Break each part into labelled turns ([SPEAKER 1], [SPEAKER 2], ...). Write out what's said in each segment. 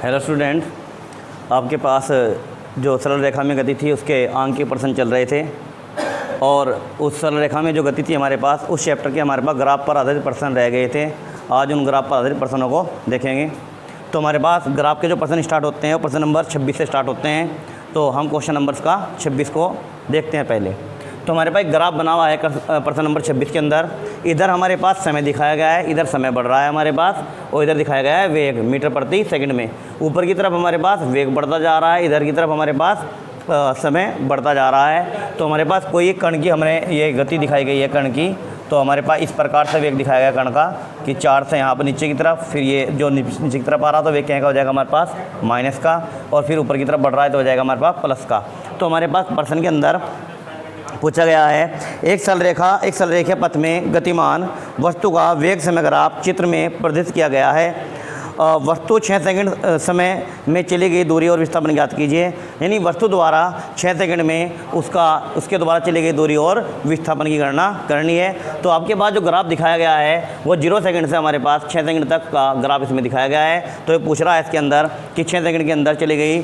[SPEAKER 1] Hello student, आपके पास जो सरल रेखा में गति थी उसके अंक के प्रश्न चल रहे थे और उस सरल रेखा में जो गति थी हमारे पास उस चैप्टर के हमारे पास ग्राफ पर आधारित प्रश्न रह गए थे। आज उन ग्राफ पर आधारित प्रश्नों को देखेंगे। तो हमारे पास ग्राफ के जो प्रश्न स्टार्ट होते हैं वो प्रश्न नंबर 26 से स्टार्ट होते हैं। तो हम क्वेश्चन नंबर का 26 को देखते हैं पहले। तो हमारे पास एक ग्राफ बना हुआ है प्रश्न नंबर 26 के अंदर। इधर हमारे पास समय दिखाया गया है, इधर समय बढ़ रहा है हमारे पास, और इधर दिखाया गया है वेग मीटर प्रति सेकंड में। ऊपर की तरफ हमारे पास वेग बढ़ता जा रहा है, इधर की तरफ हमारे पास समय बढ़ता जा रहा है। तो हमारे पास कोई एक कण की हमें ये गति दिखाई गई है कण की। तो हमारे पास इस प्रकार से वेग दिखाया गया कण का कि 4 से यहाँ पर नीचे की तरफ, फिर ये जो नीचे की तरफ आ रहा तो वेग क्या हो जाएगा हमारे पास माइनस का, और फिर ऊपर की तरफ बढ़ रहा है तो हो जाएगा हमारे पास प्लस का। तो हमारे पास प्रश्न के अंदर पूछा गया है एक सरल रेखा पथ में गतिमान वस्तु का वेग समय ग्राफ चित्र में प्रदर्शित किया गया है। वस्तु 6 सेकंड समय में चली गई दूरी और विस्थापन ज्ञात कीजिए। यानी वस्तु द्वारा 6 सेकंड में उसके द्वारा चली गई दूरी और विस्थापन की गणना करनी है। तो आपके पास जो ग्राफ दिखाया गया है वो 0 सेकंड से हमारे पास 6 सेकंड तक का ग्राफ इसमें दिखाया गया है। तो ये पूछ रहा है इसके अंदर कि 6 सेकंड के अंदर चली गई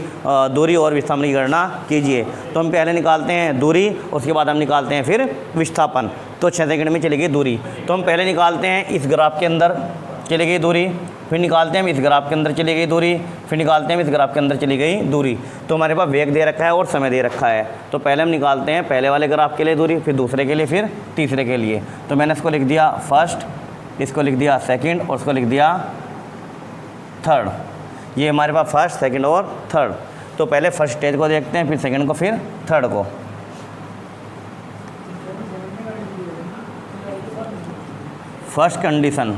[SPEAKER 1] दूरी और विस्थापन की गणना कीजिए। तो हम पहले निकालते हैं दूरी, उसके बाद हम निकालते हैं फिर विस्थापन। तो 6 सेकंड में चली गई दूरी, तो हम पहले निकालते हैं इस ग्राफ के अंदर चली गई दूरी, फिर निकालते हैं हम इस ग्राफ के अंदर चली गई दूरी, फिर निकालते हैं हम इस ग्राफ के अंदर चली गई दूरी। तो हमारे पास वेग दे रखा है और समय दे रखा है। तो पहले हम निकालते हैं पहले वाले ग्राफ के लिए दूरी, फिर दूसरे के लिए, फिर तीसरे के लिए। तो मैंने इसको लिख दिया फर्स्ट, इसको लिख दिया सेकंड और इसको लिख दिया थर्ड। ये हमारे पास फर्स्ट, सेकंड और थर्ड। तो पहले फर्स्ट स्टेज को देखते हैं, फिर सेकंड को, फिर थर्ड को। फर्स्ट कंडीशन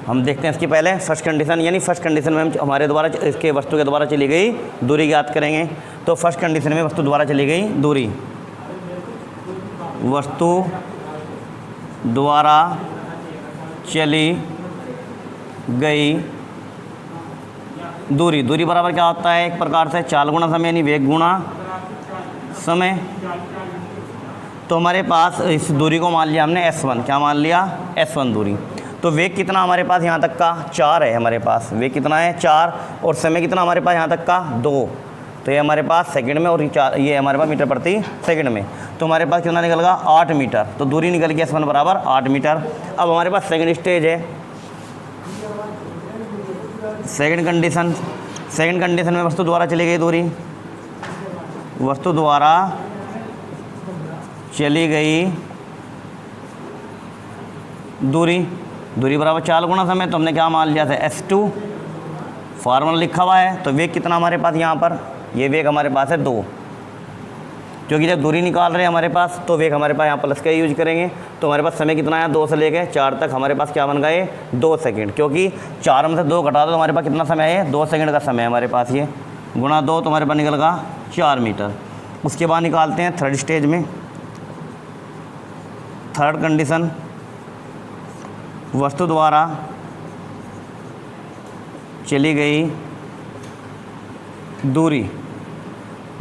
[SPEAKER 1] हम देखते हैं इसकी पहले फर्स्ट कंडीशन, यानी फर्स्ट कंडीशन में हम हमारे द्वारा इसके वस्तु के द्वारा चली गई दूरी ज्ञात करेंगे। तो फर्स्ट कंडीशन में वस्तु द्वारा चली गई दूरी, वस्तु द्वारा चली गई दूरी, दूरी बराबर क्या होता है एक प्रकार से चाल गुणा समय, यानी वेग गुणा समय। तो हमारे पास इस दूरी को मान लिया हमने S1, क्या मान लिया S1 दूरी। तो वेग कितना हमारे पास यहाँ तक का 4 है, हमारे पास वेग कितना है 4, और समय कितना हमारे पास यहाँ तक का 2। तो ये हमारे पास सेकंड में और ये हमारे पास मीटर प्रति सेकंड में। तो हमारे पास कितना निकल गया 8 मीटर। तो दूरी निकल गई S1 बराबर 8 मीटर। अब हमारे पास सेकंड स्टेज है, सेकंड कंडीशन में वस्तु द्वारा चली गई दूरी, वस्तु द्वारा चली गई दूरी बराबर चाल गुणा समय। तो हमने क्या मान लिया था S2, फार्मूला लिखा हुआ है। तो वेग कितना हमारे पास यहाँ पर, ये वेग हमारे पास है 2, क्योंकि जब दूरी निकाल रहे हैं हमारे पास तो वेग हमारे पास यहाँ प्लस का यूज करेंगे। तो हमारे पास समय कितना है 2 से लेके 4 तक हमारे पास क्या बन गए 2 सेकंड, क्योंकि 4 में से 2 घटा दो तो हमारे पास कितना समय है 2 सेकंड का समय है हमारे पास, ये गुणा 2 तो हमारे पास निकल गया 4 मीटर। उसके बाद निकालते हैं थर्ड स्टेज में, थर्ड कंडीशन, वस्तु द्वारा चली गई दूरी,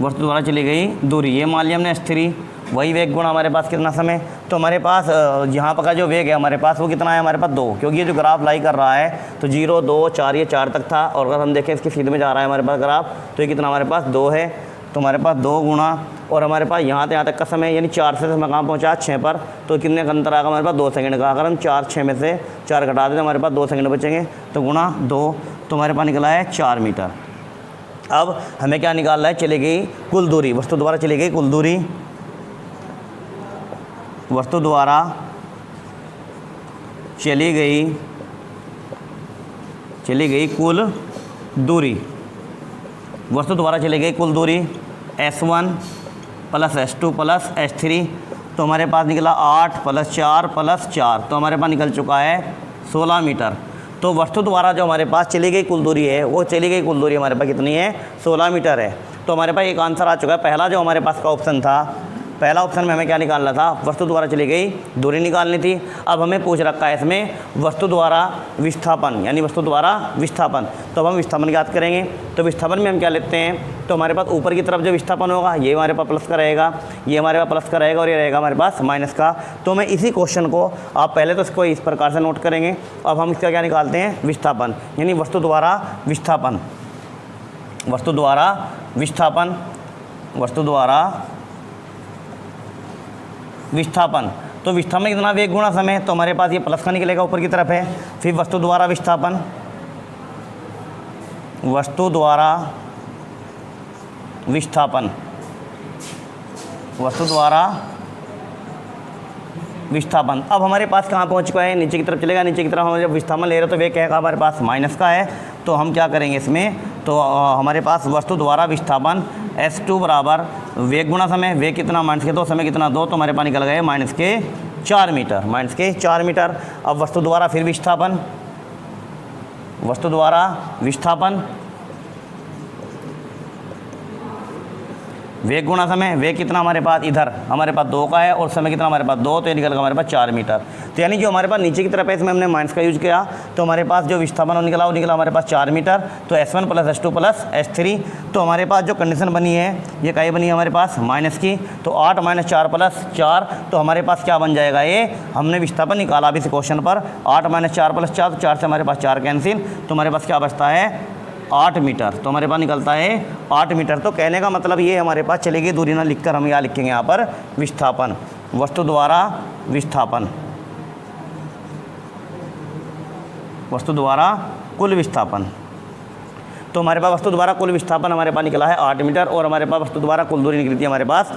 [SPEAKER 1] वस्तु द्वारा चली गई दूरी, ये मान लिया हमने S3, वही वेग गुणा हमारे पास कितना समय। तो हमारे पास यहाँ पर का जो वेग है हमारे पास वो कितना है हमारे पास 2, क्योंकि ये जो ग्राफ लाई कर रहा है तो 0, 2, 4 ये 4 तक था, और अगर हम देखें इसकी सीध में जा रहा है हमारे पास ग्राफ तो ये कितना हमारे पास 2 है। तो हमारे पास 2 गुणा, और हमारे पास यहाँ तक का समय यानी 4 से समय कहाँ पहुँचा 6 पर, तो कितने का अंतर आएगा हमारे पास 2 सेकंड का। अगर हम 6 में से 4 घटा दें तो हमारे पास 2 सेकंड बचेंगे, तो गुणा 2 तो हमारे पास निकला है 4 मीटर। अब हमें क्या निकालना है, चली गई कुल दूरी, वस्तु द्वारा चली गई कुल दूरी, वस्तु द्वारा चली गई कुल दूरी, वस्तु द्वारा चली गई कुल दूरी S1 plus S2 plus S3। तो हमारे पास निकला 8 प्लस 4 प्लस 4, तो हमारे पास निकल चुका है 16 मीटर। तो वस्तु द्वारा जो हमारे पास चली गई कुल दूरी है वो चली गई कुल दूरी हमारे पास कितनी है 16 मीटर है। तो हमारे पास एक आंसर आ चुका है। पहला जो हमारे पास का ऑप्शन था पहला ऑप्शन में हमें क्या निकालना था, वस्तु द्वारा चली गई दूरी निकालनी थी। अब हमें पूछ रखा है इसमें वस्तु द्वारा विस्थापन, यानी वस्तु द्वारा विस्थापन। तो अब हम विस्थापन ज्ञात करेंगे। तो विस्थापन में हम क्या लेते हैं, तो हमारे पास ऊपर की तरफ जो विस्थापन होगा ये हमारे पास प्लस का रहेगा, ये हमारे पास प्लस का रहेगा और ये रहेगा हमारे पास माइनस का। तो मैं इसी क्वेश्चन को आप पहले तो इसको इस प्रकार से नोट करेंगे। अब हम इसका क्या निकालते हैं, विस्थापन, यानी वस्तु द्वारा विस्थापन, वस्तु द्वारा विस्थापन, वस्तु द्वारा विस्थापन। तो विस्थापन कितना, वेग गुणा समय, तो हमारे पास ये प्लस का निकलेगा, ऊपर की तरफ है। फिर वस्तु द्वारा विस्थापन, वस्तु द्वारा विस्थापन, वस्तु द्वारा विस्थापन। अब हमारे पास कहाँ पहुँच चुका है, नीचे की तरफ चलेगा। नीचे की तरफ हम जब विस्थापन ले रहे हो तो वेग क्या है हमारे पास, माइनस का है। तो हम क्या करेंगे इसमें, तो हमारे पास वस्तु द्वारा विस्थापन S2 बराबर वेग गुणा समय, वेग कितना माइनस के 2, समय कितना 2, तो हमारे पास निकल गए माइनस के 4 मीटर, माइनस के 4 मीटर। अब वस्तु द्वारा फिर विस्थापन, वस्तु द्वारा विस्थापन, वेग गुणा समय, वेग कितना हमारे पास इधर हमारे पास 2 का है और समय कितना हमारे पास 2, तो ये निकल गया हमारे पास 4 मीटर। तो यानी जो हमारे पास नीचे की तरफ है इसमें हमने माइनस का यूज किया, तो हमारे पास जो विस्थापन निकला वो निकला हमारे पास 4 मीटर। तो S1 plus S2 plus S3। तो हमारे पास जो कंडीशन बनी है ये क्या बनी है हमारे पास, माइनस की। तो 8 - 4 + 4, तो हमारे पास क्या बन जाएगा, ये हमने विस्थापन निकाला अभी इस क्वेश्चन पर। 8 - 4 + 4, तो 4 से हमारे पास 4 कैंसिल, तो हमारे पास क्या बचता है 8 मीटर। तो हमारे पास निकलता है 8 मीटर। तो कहने का मतलब ये हमारे पास चलेगी दूरी ना लिखकर हम यहाँ लिखेंगे यहाँ पर विस्थापन, वस्तु द्वारा विस्थापन, वस्तु द्वारा कुल विस्थापन। तो हमारे पास वस्तु द्वारा कुल विस्थापन हमारे पास निकला है 8 मीटर और हमारे पास वस्तु द्वारा कुल दूरी निकली थी हमारे पास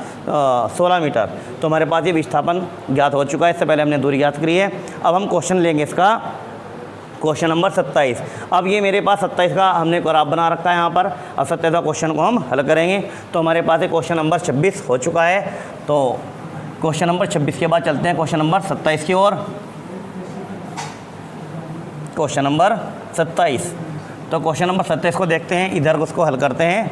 [SPEAKER 1] 16 मीटर। तो हमारे पास ये विस्थापन ज्ञात हो चुका है, इससे पहले हमने दूरी ज्ञात करी है। अब हम क्वेश्चन लेंगे इसका, क्वेश्चन नंबर 27। अब ये मेरे पास 27 का हमने ग्राफ बना रखा है यहाँ पर। अब 27 का क्वेश्चन को हम हल करेंगे। तो हमारे पास एक क्वेश्चन नंबर 26 हो चुका है। तो क्वेश्चन नंबर 26 के बाद चलते हैं क्वेश्चन नंबर 27 की ओर। क्वेश्चन नंबर 27, तो क्वेश्चन नंबर 27 को देखते हैं, इधर उसको हल करते हैं।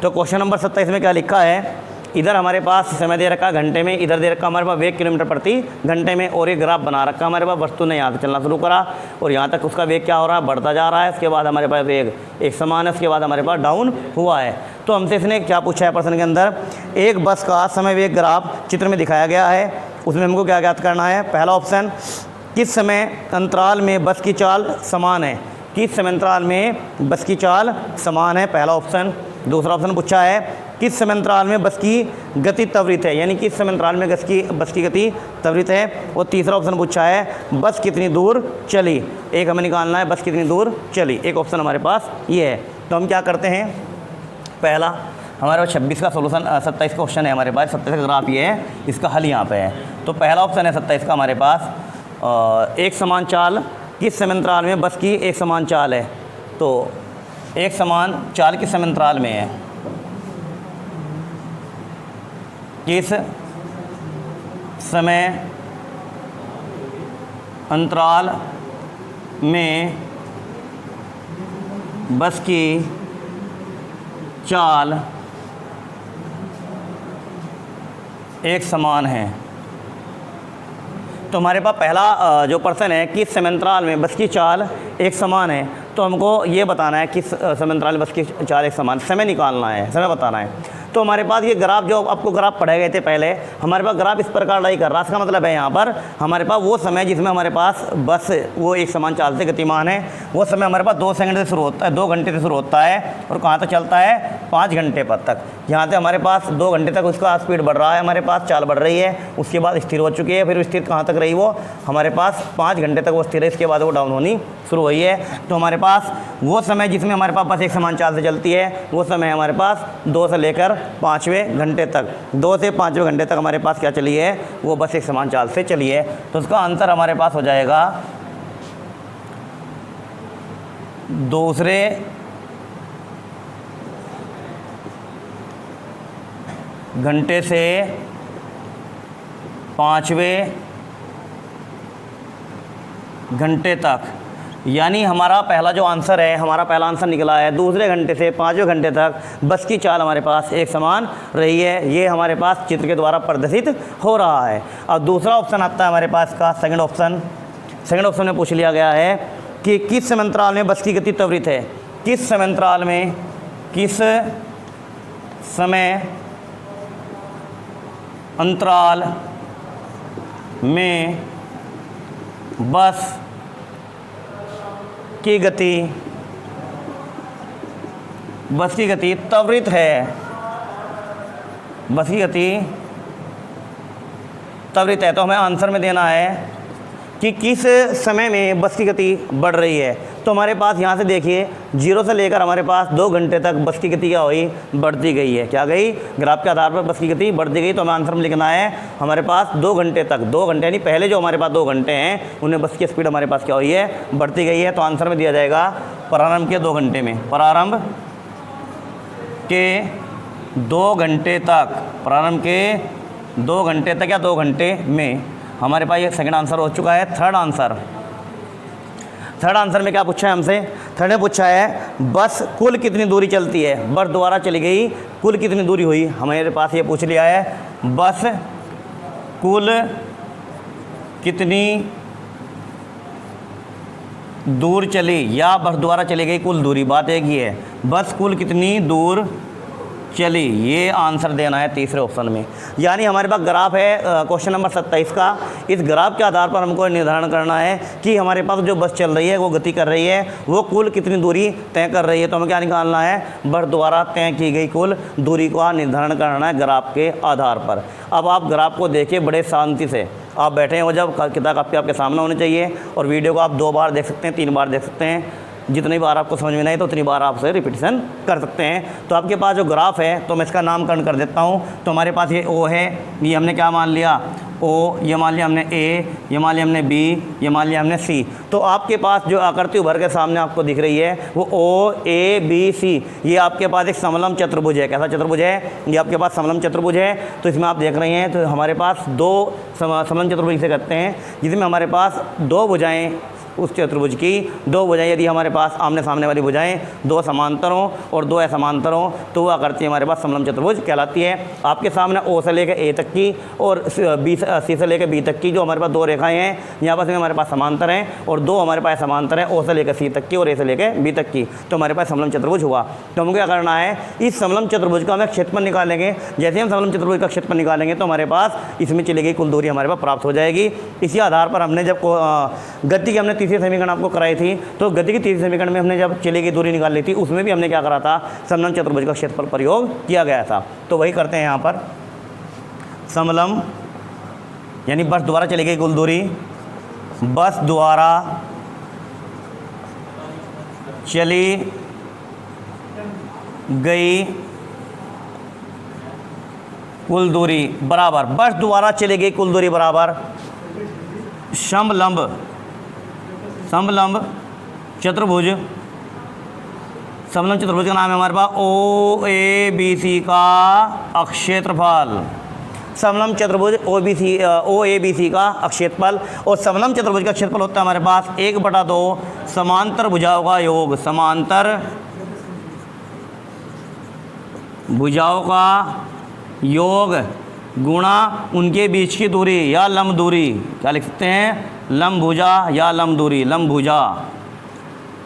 [SPEAKER 1] तो क्वेश्चन नंबर 27 में क्या लिखा है, इधर हमारे पास समय दे रखा घंटे में, इधर दे रखा हमारे पास वेग किलोमीटर प्रति घंटे में, और ये ग्राफ बना रखा हमारे पास। वस्तु ने यहाँ से चलना शुरू करा और यहाँ तक उसका वेग क्या हो रहा है, बढ़ता जा रहा है। उसके बाद हमारे पास वेग एक समान है, उसके बाद हमारे पास डाउन हुआ है। तो हमसे इसने क्या पूछा है प्रश्न के अंदर, एक बस का समय वेग ग्राफ चित्र में दिखाया गया है, उसमें हमको क्या ज्ञात करना है। पहला ऑप्शन, किस समय अंतराल में बस की चाल समान है, किस समय अंतराल में बस की चाल समान है, पहला ऑप्शन। दूसरा ऑप्शन पूछा है, किस समय अंतराल में बस की गति त्वरित है, यानी किस समय अंतराल में बस की गति त्वरित है। और तीसरा ऑप्शन पूछा है, बस कितनी दूर चली। एक हमें निकालना है, बस कितनी दूर चली। एक ऑप्शन हमारे पास ये है। तो हम क्या करते हैं, पहला हमारे पास 26 का सोल्यूशन 27 का क्वेश्चन है हमारे पास, 27 का ग्राफ ये है, इसका हल यहाँ पे है। तो पहला ऑप्शन है 27 का हमारे पास, एक समान चाल, किस समय अंतराल में बस की एक समान चाल है। तो एक समान चाल किस समय अंतराल में है, किस समय अंतराल में बस की चाल एक समान है। तो हमारे पास पहला जो प्रश्न है, किस समय अंतराल में बस की चाल एक समान है, तो हमको ये बताना है किस समय अंतराल में बस की चाल एक समान, समय निकालना है, समय बताना है। तो हमारे पास ये ग्राफ जो आपको ग्राफ पढ़े गए थे पहले, हमारे पास ग्राफ इस प्रकार लाई कर रहा है। इसका मतलब है यहाँ पर हमारे पास वो समय जिसमें हमारे पास बस वो एक समान चाल से गतिमान है, वो समय हमारे पास 2 सेकंड से शुरू होता है, 2 घंटे से शुरू होता है और कहाँ तक चलता है 5 घंटे पर तक। यहाँ से हमारे पास 2 घंटे तक उसका स्पीड बढ़ रहा है, हमारे पास चाल बढ़ रही है, उसके बाद स्थिर हो चुकी है। फिर स्थिर कहाँ तक रही, वो हमारे पास 5 घंटे तक वो स्थिर है, इसके बाद वो डाउन होनी शुरू हुई है। तो हमारे पास वो समय जिसमें हमारे पास बस एक समान चाल से चलती है, वो समय हमारे पास 2 से लेकर 5वें घंटे तक, 2 से 5वें घंटे तक हमारे पास क्या चली है, वो बस एक समान चाल से चली है। तो उसका आंसर हमारे पास हो जाएगा दूसरे घंटे से 5वें घंटे तक। यानी हमारा पहला जो आंसर है, हमारा पहला आंसर निकला है दूसरे घंटे से पाँचवें घंटे तक बस की चाल हमारे पास एक समान रही है। ये हमारे पास चित्र के द्वारा प्रदर्शित हो रहा है। अब दूसरा ऑप्शन आता है हमारे पास का सेकंड ऑप्शन। सेकंड ऑप्शन में पूछ लिया गया है कि किस समय अंतराल में बस की गति त्वरित है। किस समय अंतराल में, किस समय अंतराल में बस की गति त्वरित है, बस की गति त्वरित है। तो हमें आंसर में देना है कि किस समय में बस की गति बढ़ रही है। तो हमारे पास यहाँ से देखिए 0 से लेकर हमारे पास 2 घंटे तक बस की गति क्या हुई, बढ़ती गई है। क्या गई, ग्राफ के आधार पर बस की गति बढ़ती गई। तो हमें आंसर में लिखना है हमारे पास 2 घंटे तक, 2 घंटे यानी पहले जो हमारे पास 2 घंटे हैं उनमें बस की स्पीड हमारे पास क्या हुई है, बढ़ती गई है। तो आंसर में दिया जाएगा प्रारंभ के 2 घंटे में, प्रारंभ के 2 घंटे तक, प्रारंभ के 2 घंटे तक या 2 घंटे में। हमारे पास ये सेकंड आंसर हो चुका है। थर्ड आंसर, थर्ड आंसर में क्या पूछा है हमसे, थर्ड ने पूछा है बस कुल कितनी दूरी चलती है। बस द्वारा चली गई, कुल कितनी दूरी हुई। हमारे पास ये पूछ लिया है बस कुल कितनी दूर चली या बस द्वारा चली गई कुल दूरी, बात एक ही है। बस कुल कितनी दूर चली, ये आंसर देना है तीसरे ऑप्शन में। यानी हमारे पास ग्राफ है क्वेश्चन नंबर 27 का। इस ग्राफ के आधार पर हमको निर्धारण करना है कि हमारे पास जो बस चल रही है, वो गति कर रही है, वो कुल कितनी दूरी तय कर रही है। तो हमें क्या निकालना है, बस द्वारा तय की गई कुल दूरी का निर्धारण करना है ग्राफ के आधार पर। अब आप ग्राफ को देखिए बड़े शांति से, आप बैठे हो जब किताब आपके सामने होनी चाहिए, और वीडियो को आप 2 बार देख सकते हैं, 3 बार देख सकते हैं। जितनी बार आपको समझ में नहीं तो उतनी बार आप उसे रिपीटिशन कर सकते हैं। तो आपके पास जो ग्राफ है, तो मैं इसका नामकरण कर देता हूँ। तो हमारे पास ये ओ है, ये हमने क्या मान लिया, ओ, ये मान लिया हमने ए, ये मान लिया हमने बी, ये मान लिया हमने सी। तो आपके पास जो आकृति उभर के सामने आपको दिख रही है वो ओ ए बी सी, ये आपके पास एक समलम चतुर्भुज है। कैसा चतुर्भुज है, ये आपके पास समलम चतुर्भुज है। तो इसमें आप देख रहे हैं तो हमारे पास 2 समलम चतुर्भुज से करते हैं, जिसमें हमारे पास 2 भुजाएँ, उस चतुर्भुज की 2 भुजाएं, यदि हमारे पास आमने सामने वाली भुजाएं 2 समांतर हों और 2 असमांतर हों, तो वह आकृति हमारे पास समलम चतुर्भुज कहलाती है। आपके सामने ओ से लेकर ए तक की और सी से लेकर बी तक की जो हमारे पास 2 रेखाएं हैं, यहाँ पर हमारे पास समांतर हैं, और 2 हमारे पास समांतर हैं, ओ से लेकर सी तक की और ए से लेकर बी तक की। तो हमारे पास समलम चतुर्भुज हुआ। तो हमको क्या करना है, इस समलम चतुर्भुज का हमें क्षेत्रफल निकालेंगे। जैसे हम समलम चतुर्भुज का क्षेत्रफल निकालेंगे तो हमारे पास इसमें चली गई कुल दूरी हमारे पास प्राप्त हो जाएगी। इसी आधार पर हमने जब गति की हमने तीसरी समीकरण आपको कराई थी, तो गति की तीसरी समीकरण में हमने जब चली गई दूरी निकाल ली थी, उसमें भी हमने क्या करा था, समलम चतुर्भुज का क्षेत्रफल प्रयोग किया गया था। तो वही करते हैं यहाँ पर, समलम यानी बस द्वारा चली गई कुल दूरी, बस द्वारा चली गई कुल दूरी बराबर, बस द्वारा चली गई कुल दूरी बराबर समलंब चतुर्भुज। समलंब चतुर्भुज का नाम है हमारे पास ओ ए बी सी का अक्षेत्रफल। समलंब चतुर्भुज ओ ए बी सी का अक्षेत्रफल, और समलंब चतुर्भुज का क्षेत्रफल होता है हमारे पास 1/2 समांतर भुजाओं का योग, समांतर भुजाओं का योग गुणा उनके बीच की दूरी या लंब दूरी। क्या लिख सकते हैं, लंब भुजा या लंब दूरी, लंब भुजा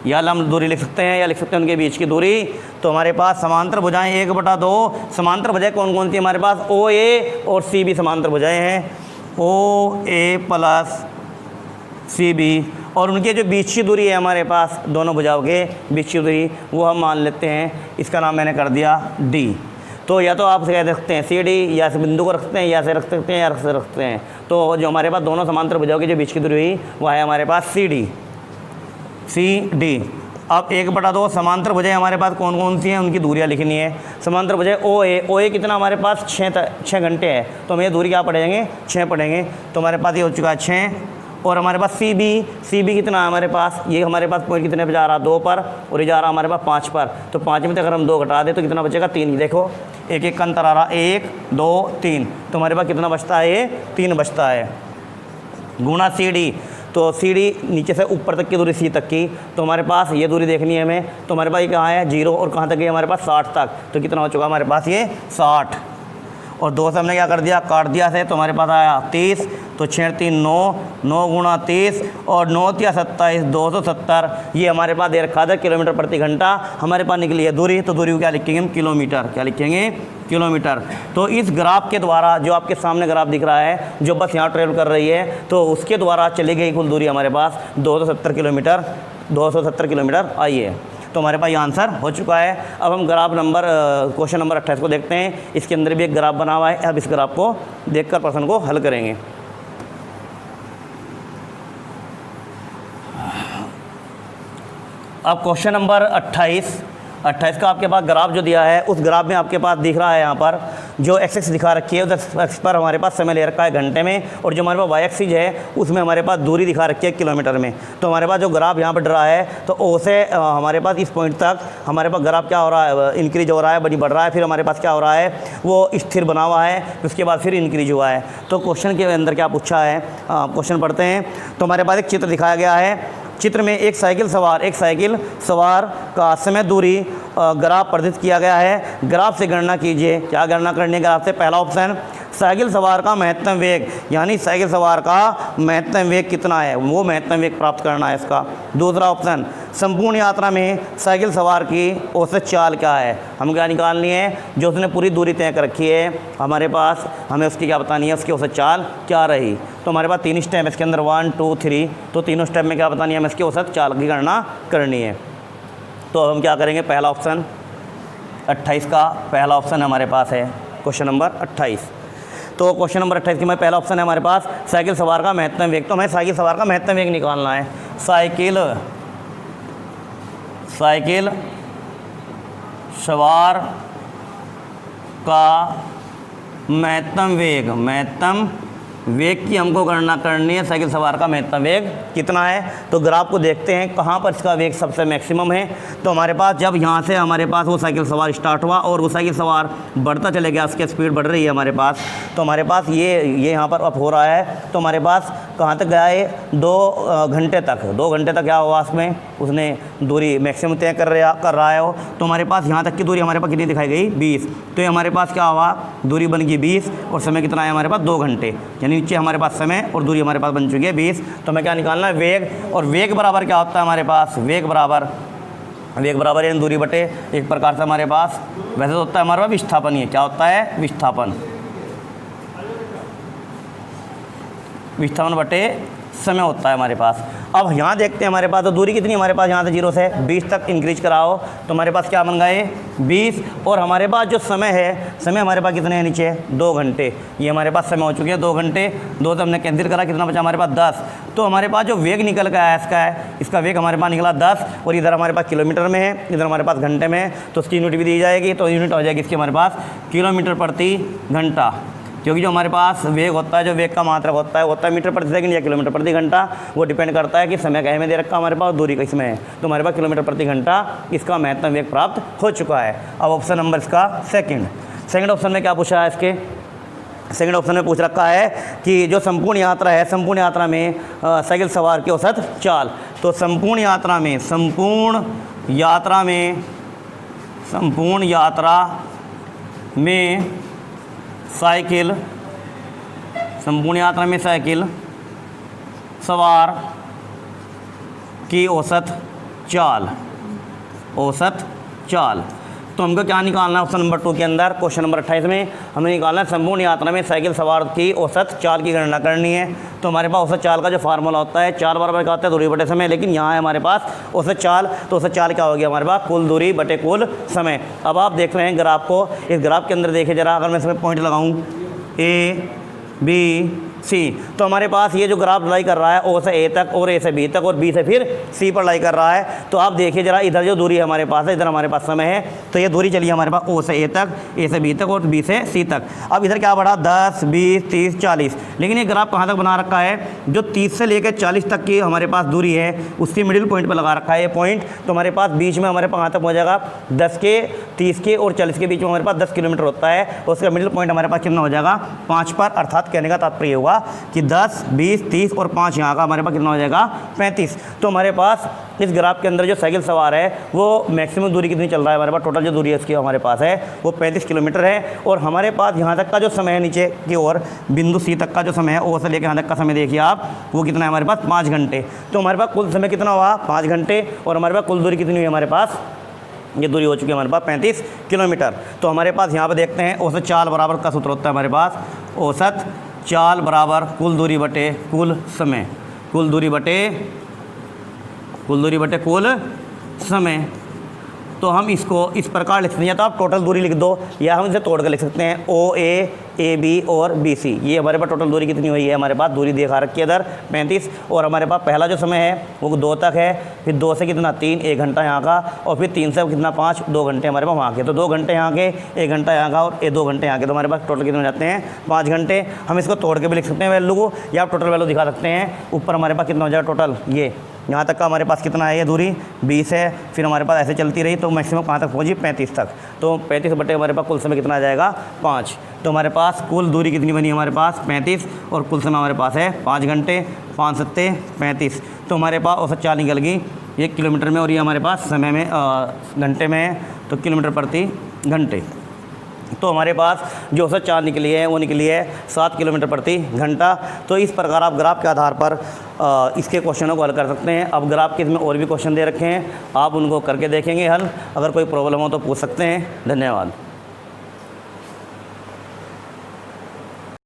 [SPEAKER 1] या लंब दूरी लिख सकते हैं, या लिख सकते हैं उनके बीच की दूरी। तो हमारे पास समांतर भुजाएं 1/2, समांतर भुजाएं कौन कौन सी हमारे पास, ओ ए और सी बी समांतर भुजाएं हैं, ओ ए प्लस सी बी, और उनके जो बीच की दूरी है हमारे पास दोनों भुजाओं के बीच की दूरी, वो हम मान लेते हैं, इसका नाम मैंने कर दिया डी। तो या तो आप कह सकते हैं सी डी, या इस बिंदु को रख सकते हैं, या से रख सकते हैं, या से रख सकते हैं। तो जो हमारे पास दोनों समांतर भुजाओं के जो बीच की दूरी हुई वह है हमारे पास सी डी। अब 1/2 समांतर भुजाएं हमारे पास कौन कौन सी हैं, उनकी दूरियां लिखनी है। समांतर भुजाएं ओ ए कितना हमारे पास 6 घंटे है, तो हमें दूरी क्या पड़ेंगे, 6 पड़ेंगे। तो हमारे पास ये हो चुका है 6, और हमारे पास सी बी कितना है हमारे पास, ये हमारे पास पॉइंट कितने पे जा रहा है, 2 पर, और ये जा रहा हमारे पास 5 पर। तो 5 में से अगर हम 2 घटा दें तो कितना बचेगा, 3। देखो एक एक का अंतर आ रहा, 1 2 3, तो हमारे पास कितना बचता है, ये 3 बचता है, गुणा सी डी। तो सीढ़ी नीचे से ऊपर तक की दूरी सी तक की, तो हमारे पास ये दूरी देखनी है हमें। तो हमारे पास ये कहाँ है 0 और कहाँ तक है हमारे पास 60 तक। तो कितना हो चुका हमारे पास ये 60 और 2 से हमने क्या कर दिया काट दिया से, तो हमारे पास आया 30। तो 6 3 9, 9 गुणा 30 और 9 3 27, 270। ये हमारे पास दे रखा था किलोमीटर प्रति घंटा, हमारे पास निकली है दूरी। तो दूरी को क्या लिखेंगे हम किलोमीटर, क्या लिखेंगे किलोमीटर। तो इस ग्राफ के द्वारा जो आपके सामने ग्राफ दिख रहा है जो बस यहाँ ट्रेवल कर रही है, तो उसके द्वारा चली गई कुल दूरी हमारे पास 270 किलोमीटर, 270 किलोमीटर आई है। तो हमारे पास ये आंसर हो चुका है। अब हम ग्राफ नंबर क्वेश्चन नंबर 28 को देखते हैं। इसके अंदर भी एक ग्राफ बना हुआ है। अब इस ग्राफ को देखकर प्रश्न को हल करेंगे। अब क्वेश्चन नंबर 28 का आपके पास ग्राफ जो दिया है, उस ग्राफ में आपके पास दिख रहा है यहाँ पर जो एक्स दिखा रखी है, उस एक्स पर हमारे पास समय ले रखा है घंटे में, और जो हमारे पास वाई एक्सिस है उसमें हमारे पास दूरी दिखा रखी है किलोमीटर में। तो हमारे पास जो ग्राफ यहाँ पर रहा है, तो ओ से हमारे पास इस पॉइंट तक हमारे पास ग्राफ क्या हो रहा है, इंक्रीज हो रहा है, बढ़ रहा है। फिर हमारे पास क्या हो रहा है, वो स्थिर बना हुआ है, उसके बाद फिर इंक्रीज हुआ है। तो क्वेश्चन के अंदर क्या पूछा है, क्वेश्चन पढ़ते हैं। तो हमारे पास एक चित्र दिखाया गया है। चित्र में एक साइकिल सवार का समय दूरी ग्राफ प्रदर्शित किया गया है। ग्राफ से गणना कीजिए। क्या गणना करनी है ग्राफ से? पहला ऑप्शन साइकिल सवार का महत्तम वेग, यानी साइकिल सवार का महत्तम वेग कितना है, वो महत्तम वेग प्राप्त करना है इसका। दूसरा ऑप्शन संपूर्ण यात्रा में साइकिल सवार की औसत चाल क्या है, हम क्या निकालनी है, जो उसने पूरी दूरी तय कर रखी है हमारे पास, हमें उसकी क्या बतानी है, उसकी औसत चाल क्या रही। तो हमारे पास 3 स्टेप है इसके अंदर 1 2 3। तो तीनों स्टेप में क्या बतानी है, हमें इसकी औसत चाल की गणना करनी है। तो हम क्या करेंगे, पहला ऑप्शन 28 का पहला ऑप्शन हमारे पास है क्वेश्चन नंबर 28। तो क्वेश्चन नंबर 28 के में पहला ऑप्शन है हमारे पास साइकिल सवार का महत्तम वेग। तो हमें साइकिल सवार का महत्तम वेग निकालना है। साइकिल सवार का महत्तम वेग की हमको गणना करनी है। साइकिल सवार का महत्तम वेग कितना है, तो ग्राफ को देखते हैं कहाँ पर इसका वेग सबसे मैक्सिमम है। तो हमारे पास जब यहाँ से हमारे पास वो साइकिल सवार स्टार्ट हुआ और वो साइकिल सवार बढ़ता चले गया, उसकी स्पीड बढ़ रही है हमारे पास। तो हमारे पास ये यहाँ पर अप हो रहा है। तो हमारे पास कहाँ तक गया है, 2 घंटे तक। 2 घंटे तक क्या हुआ उसमें, उसने दूरी मैक्सिमम तय कर रहा है वो। तो हमारे पास यहाँ तक की दूरी हमारे पास कितनी दिखाई गई, 20। तो ये हमारे पास क्या हुआ, दूरी बन गई 20 और समय कितना है हमारे पास 2 घंटे, यानी नीचे हमारे पास समय और दूरी हमारे पास बन चुकी है 20। तो हमें क्या निकालना है, वेग। और वेग बराबर क्या होता है हमारे पास, वेग बराबर यानी दूरी बटे एक प्रकार से हमारे पास वैसे तो होता है हमारे पास विस्थापन। ही क्या होता है, विस्थापन बटे समय होता है हमारे पास। अब यहाँ देखते हैं हमारे पास तो दूरी कितनी हमारे पास, यहाँ से 0 से 20 तक इंक्रीज कराओ तो हमारे पास क्या बन गए 20। और हमारे पास जो समय है, समय हमारे पास कितने हैं नीचे, 2 घंटे। ये हमारे पास समय हो चुके हैं 2 घंटे। 2 से हमने कैंसिल करा, कितना बचा हमारे पास 10। तो हमारे पास जो वेग निकल के आया इसका वेग हमारे पास निकला 10। और इधर हमारे पास किलोमीटर में है, इधर हमारे पास घंटे में है, तो उसकी यूनिट भी दी जाएगी। तो यूनिट हो जाएगी इसकी हमारे पास किलोमीटर प्रति घंटा, क्योंकि जो हमारे पास वेग होता है, जो वेग का मात्रक होता है मीटर प्रति सेकंड या किलोमीटर प्रति घंटा। वो डिपेंड करता है कि समय क्या में दे रखा हमारे पास, दूरी किस में है। तो हमारे पास किलोमीटर प्रति घंटा इसका महत्तम वेग प्राप्त हो चुका है। अब ऑप्शन नंबर इसका सेकंड ऑप्शन में क्या पूछा है, इसके सेकंड ऑप्शन में पूछ रखा है कि जो संपूर्ण यात्रा है, संपूर्ण यात्रा में साइकिल सवार की औसत चाल। तो संपूर्ण यात्रा में साइकिल सवार की औसत चाल। तो हमको क्या निकालना है ऑप्शन नंबर 2 के अंदर, क्वेश्चन नंबर 28 में हमें निकालना है संपूर्ण यात्रा में साइकिल सवार की औसत चाल की गणना करनी है। तो हमारे पास औसत चाल का जो फार्मूला होता है, चाल बराबर क्या होता है, दूरी बटे समय। लेकिन यहाँ है हमारे पास औसत चाल, तो औसत चाल क्या होगी हमारे पास, कुल दूरी बटे कुल समय। अब आप देख रहे हैं ग्राफ को, इस ग्राफ के अंदर देखिए जरा, अगर मैं इसमें पॉइंट लगाऊँ A B C, तो हमारे पास ये जो ग्राफ लाई कर रहा है O से A तक और A से B तक और B से फिर C पर लाई कर रहा है। तो आप देखिए जरा, इधर जो दूरी हमारे पास है, इधर हमारे पास समय है, तो ये दूरी चली हमारे पास O से A तक, A से B तक और B से C तक। अब इधर क्या बढ़ा, 10 20 30 40। लेकिन ये ग्राफ कहाँ तक बना रखा है, जो 30 से लेकर 40 तक की हमारे पास दूरी है उसकी मिडिल पॉइंट पर लगा रखा है ये पॉइंट। तो हमारे पास बीच में हमारे पास कहाँ तक हो जाएगा, 10 के 30 के और 40 के बीच में हमारे पास 10 किलोमीटर होता है। और उसका मिडिल पॉइंट हमारे पास कितना हो जाएगा, 5 पर। अर्थात कहने का तात्पर्य होगा होगा कि 10, 20, 30 और 5 यहाँ का हमारे पास कितना हो जाएगा 35। तो हमारे पास इस ग्राफ के अंदर जो साइकिल सवार है वो मैक्सिमम दूरी कितनी चल रहा है हमारे पास, टोटल जो दूरी है उसकी हमारे पास है वो 35 किलोमीटर है। और हमारे पास यहाँ तक का जो समय है नीचे की ओर बिंदु सी तक का जो समय है ओ से लेकर यहाँ तक का समय देखिए आप, वो कितना है हमारे पास 5 घंटे। तो हमारे पास कुल समय कितना हुआ 5 घंटे, और हमारे पास कुल दूरी कितनी हुई हमारे पास, ये दूरी हो चुकी है हमारे पास 35 किलोमीटर। तो हमारे पास यहाँ पे देखते हैं औसत चाल बराबर का सूत्र होता है हमारे पास, औसत चाल बराबर कुल दूरी बटे कुल समय, कुल दूरी बटे कुल समय। तो हम इसको इस प्रकार लिख सकते हैं, या तो आप टोटल दूरी लिख दो या हम इसे तोड़ कर लिख सकते हैं ओ ए बी और बी सी। ये हमारे पास टोटल दूरी कितनी हुई है, हमारे पास दूरी दिखा रखी है इधर 35, और हमारे पास पहला जो समय है वो 2 तक है, फिर 2 से कितना 3, 1 घंटा यहाँ का, और फिर 3 से कितना 5, 2 घंटे हमारे पास वहाँ के। तो 2 घंटे यहाँ के, 1 घंटा यहाँ का और 2 घंटे यहाँ के, तो हमारे पास टोटल कितने हो जाते हैं 5 घंटे। हम इसको तोड़ के भी लिख सकते हैं वैल्यू को, या आप टोटल वैल्यू दिखा सकते हैं। ऊपर हमारे पास कितना हो जाएगा टोटल, ये यहाँ तक का हमारे पास कितना है, ये दूरी 20 है, फिर हमारे पास ऐसे चलती रही तो मैक्सिमम कहाँ तक पहुँची 35 तक। तो 35 बटे हमारे पास कुल समय कितना आ जाएगा 5। तो हमारे पास कुल दूरी कितनी बनी हमारे पास 35, और कुल समय हमारे पास है 5 घंटे, 5 सत्ते 35। तो हमारे पास औसत चाल निकल गई 1 किलोमीटर में, और ये हमारे पास समय में घंटे में है, तो किलोमीटर प्रति घंटे। तो हमारे पास जो औसत चाल निकली है वो निकली है 7 किलोमीटर प्रति घंटा। तो इस प्रकार आप ग्राफ के आधार पर इसके क्वेश्चनों को हल कर सकते हैं। अब ग्राफ के इसमें और भी क्वेश्चन दे रखे हैं, आप उनको करके देखेंगे हल। अगर कोई प्रॉब्लम हो तो पूछ सकते हैं। धन्यवाद।